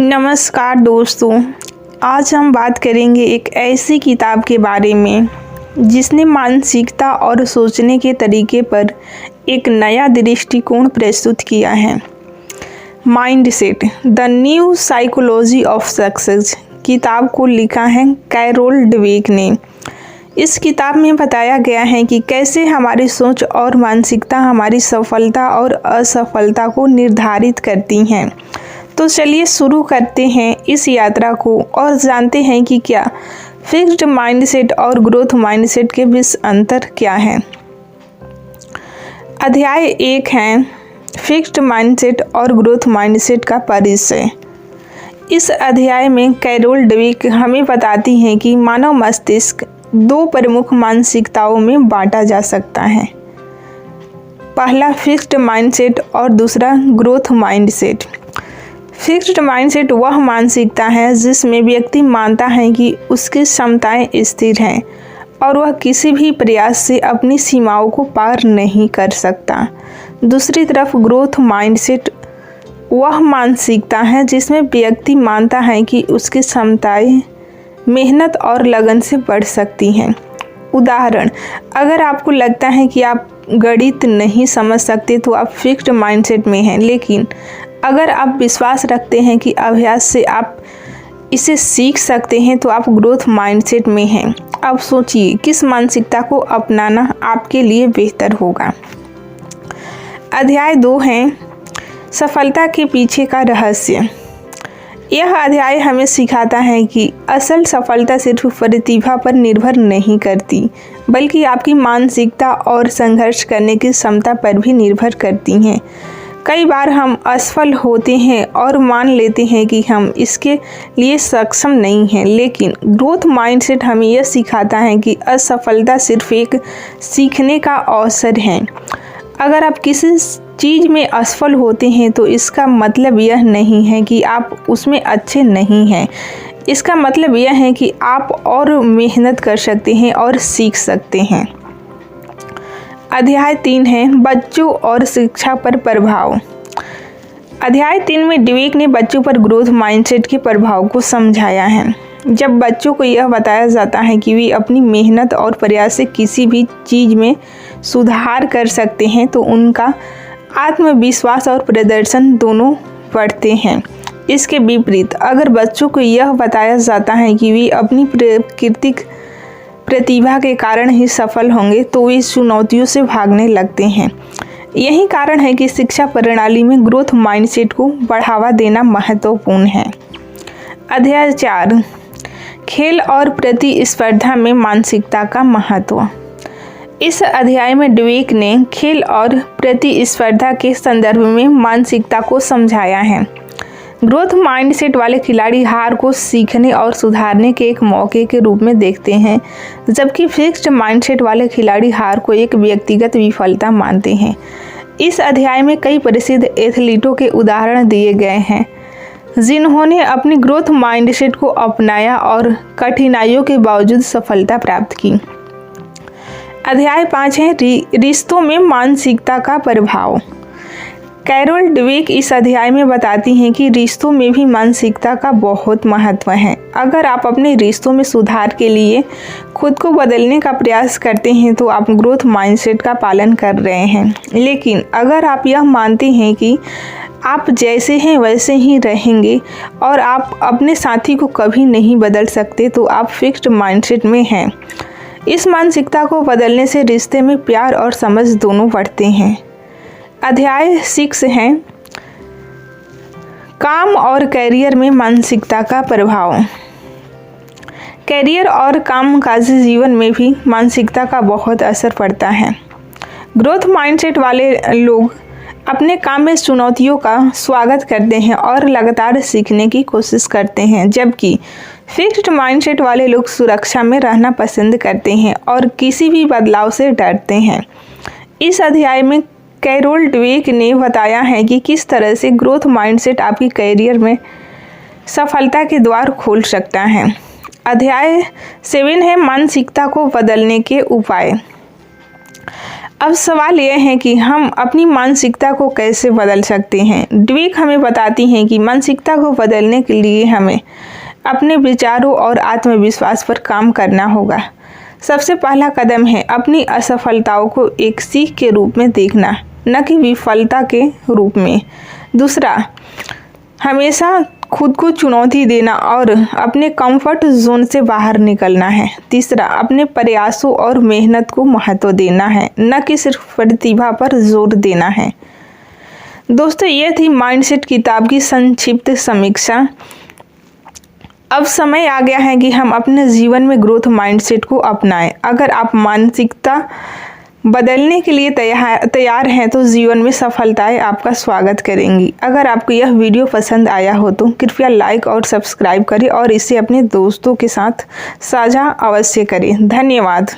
नमस्कार दोस्तों, आज हम बात करेंगे एक ऐसी किताब के बारे में जिसने मानसिकता और सोचने के तरीके पर एक नया दृष्टिकोण प्रस्तुत किया है। Mindset the new psychology of success किताब को लिखा है कैरोल डवेक ने। इस किताब में बताया गया है कि कैसे हमारी सोच और मानसिकता हमारी सफलता और असफलता को निर्धारित करती हैं। तो चलिए शुरू करते हैं इस यात्रा को और जानते हैं कि क्या फिक्स्ड माइंडसेट और ग्रोथ माइंडसेट के बीच अंतर क्या है। अध्याय 1 है फिक्स्ड माइंडसेट और ग्रोथ माइंडसेट का परिचय। इस अध्याय में कैरोल डवेक हमें बताती हैं कि मानव मस्तिष्क दो प्रमुख मानसिकताओं में बांटा जा सकता है। पहला फिक्स्ड माइंडसेट और दूसरा ग्रोथ माइंडसेट। फिक्स्ड माइंडसेट वह मानसिकता है जिसमें व्यक्ति मानता है कि उसकी क्षमताएं स्थिर हैं और वह किसी भी प्रयास से अपनी सीमाओं को पार नहीं कर सकता। दूसरी तरफ ग्रोथ माइंडसेट वह मानसिकता है जिसमें व्यक्ति मानता है कि उसकी क्षमताएं मेहनत और लगन से बढ़ सकती हैं। उदाहरण, अगर आपको लगता है कि आप गणित नहीं समझ सकते तो आप फिक्स्ड माइंडसेट में हैं, लेकिन अगर आप विश्वास रखते हैं कि अभ्यास से आप इसे सीख सकते हैं तो आप ग्रोथ माइंडसेट में हैं। अब सोचिए किस मानसिकता को अपनाना आपके लिए बेहतर होगा। अध्याय 2 है सफलता के पीछे का रहस्य। यह अध्याय हमें सिखाता है कि असल सफलता सिर्फ प्रतिभा पर निर्भर नहीं करती, बल्कि आपकी मानसिकता और संघर्ष करने की क्षमता पर भी निर्भर करती हैं। कई बार हम असफल होते हैं और मान लेते हैं कि हम इसके लिए सक्षम नहीं हैं, लेकिन ग्रोथ माइंडसेट हमें यह सिखाता है कि असफलता सिर्फ एक सीखने का अवसर है। अगर आप किसी चीज़ में असफल होते हैं तो इसका मतलब यह नहीं है कि आप उसमें अच्छे नहीं हैं। इसका मतलब यह है कि आप और मेहनत कर सकते हैं और सीख सकते हैं। अध्याय 3 है बच्चों और शिक्षा पर प्रभाव। अध्याय 3 में डवेक ने बच्चों पर ग्रोथ माइंडसेट के प्रभाव को समझाया है। जब बच्चों को यह बताया जाता है कि वे अपनी मेहनत और प्रयास से किसी भी चीज़ में सुधार कर सकते हैं तो उनका आत्मविश्वास और प्रदर्शन दोनों बढ़ते हैं। इसके विपरीत अगर बच्चों को यह बताया जाता है कि वे अपनी प्राकृतिक प्रतिभा के कारण ही सफल होंगे तो वे चुनौतियों से भागने लगते हैं। यही कारण है कि शिक्षा प्रणाली में ग्रोथ माइंडसेट को बढ़ावा देना महत्वपूर्ण है। अध्याय 4 खेल और प्रतिस्पर्धा में मानसिकता का महत्व। इस अध्याय में डवेक ने खेल और प्रतिस्पर्धा के संदर्भ में मानसिकता को समझाया है। ग्रोथ माइंडसेट वाले खिलाड़ी हार को सीखने और सुधारने के एक मौके के रूप में देखते हैं, जबकि फिक्स्ड माइंडसेट वाले खिलाड़ी हार को एक व्यक्तिगत विफलता मानते हैं। इस अध्याय में कई प्रसिद्ध एथलीटों के उदाहरण दिए गए हैं जिन्होंने अपनी ग्रोथ माइंडसेट को अपनाया और कठिनाइयों के बावजूद सफलता प्राप्त की। अध्याय 5 है रिश्तों में मानसिकता का प्रभाव। कैरोल डवेक इस अध्याय में बताती हैं कि रिश्तों में भी मानसिकता का बहुत महत्व है। अगर आप अपने रिश्तों में सुधार के लिए खुद को बदलने का प्रयास करते हैं तो आप ग्रोथ माइंडसेट का पालन कर रहे हैं, लेकिन अगर आप यह मानते हैं कि आप जैसे हैं वैसे ही रहेंगे और आप अपने साथी को कभी नहीं बदल सकते तो आप फिक्स्ड माइंडसेट में हैं। इस मानसिकता को बदलने से रिश्ते में प्यार और समझ दोनों बढ़ते हैं। अध्याय 6 है काम और करियर में मानसिकता का प्रभाव। करियर और कामकाजी जीवन में भी मानसिकता का बहुत असर पड़ता है। ग्रोथ माइंडसेट वाले लोग अपने काम में चुनौतियों का स्वागत करते हैं और लगातार सीखने की कोशिश करते हैं, जबकि फिक्स्ड माइंडसेट वाले लोग सुरक्षा में रहना पसंद करते हैं और किसी भी बदलाव से डरते हैं। इस अध्याय में कैरोल डवेक ने बताया है कि किस तरह से ग्रोथ माइंडसेट आपकी करियर में सफलता के द्वार खोल सकता है। अध्याय 7 है मानसिकता को बदलने के उपाय। अब सवाल यह है कि हम अपनी मानसिकता को कैसे बदल सकते हैं। ड्वेक हमें बताती हैं कि मानसिकता को बदलने के लिए हमें अपने विचारों और आत्मविश्वास पर काम करना होगा। सबसे पहला कदम है अपनी असफलताओं को एक सीख के रूप में देखना, न कि विफलता के रूप में। दूसरा, हमेशा खुद को चुनौती देना और अपने कंफर्ट जोन से बाहर निकलना है। तीसरा, अपने प्रयासों और मेहनत को महत्व देना है, न कि सिर्फ प्रतिभा पर जोर देना है। दोस्तों, ये थी माइंडसेट किताब की संक्षिप्त समीक्षा। अब समय आ गया है कि हम अपने जीवन में ग्रोथ माइंडसेट को अपनाएं। अगर आप मानसिकता बदलने के लिए तैयार हैं तो जीवन में सफलताएं आपका स्वागत करेंगी। अगर आपको यह वीडियो पसंद आया हो तो कृपया लाइक और सब्सक्राइब करें और इसे अपने दोस्तों के साथ साझा अवश्य करें। धन्यवाद।